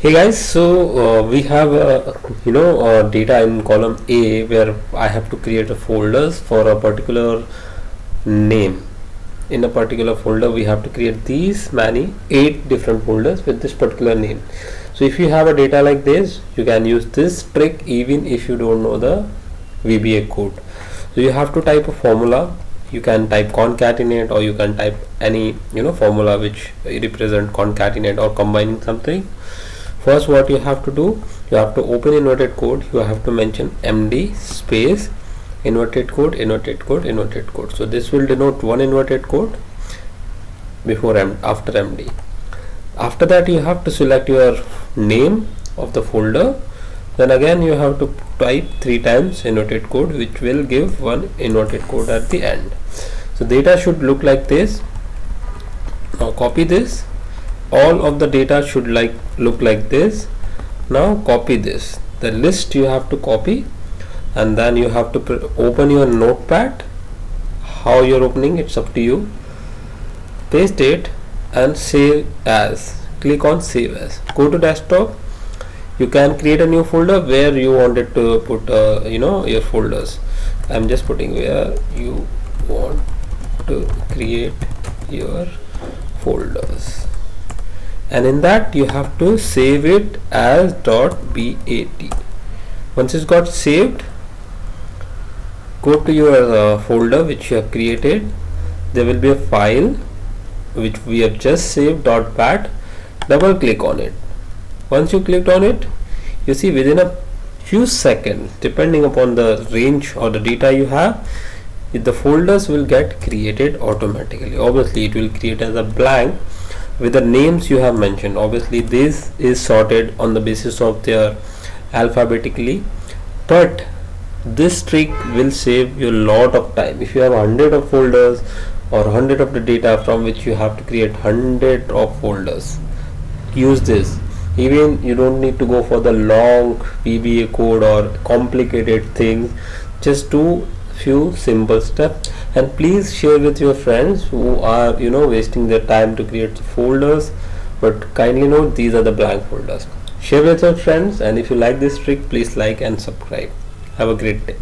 Hey guys, so we have data in column A where I have to create a folders for a particular name. In a particular folder we have to create these many 8 different folders with this particular name. So if you have a data like this, you can use this trick even if you don't know the VBA code. So you have to type a formula. You can type concatenate, or you can type any formula which represent concatenate or combining something. First, what you have to do, you have to open inverted code. You have to mention MD space inverted code, inverted code, inverted code. So this will denote one inverted code before after MD. After that, you have to select your name of the folder. Then again you have to type 3 times inverted code, which will give one inverted code at the end. So data should look like this. Now copy this. All of the data should look like this. Now copy this. The list you have to copy, and then you have to open your notepad. How you're opening, it's up to you. Paste it and save as. Click on save as. Go to desktop. You can create a new folder where you wanted to put your folders. I'm just putting where you want to create your folders, and in that you have to save it as .bat. Once it's got saved, go to your folder which you have created. There will be a file which we have just saved .bat. Double click on it. Once you clicked on it, you see within a few seconds, depending upon the range or the data you have, the folders will get created automatically. Obviously it will create as a blank with the names you have mentioned. Obviously this is sorted on the basis of their alphabetically, but this trick will save you a lot of time. If you have 100 of folders or 100 of the data from which you have to create 100 of folders, use this. Even you don't need to go for the long VBA code or complicated things. Just do few simple steps, and please share with your friends who are wasting their time to create folders, but kindly note these are the blank folders. Share with your friends, and if you like this trick, please like and subscribe. Have a great day.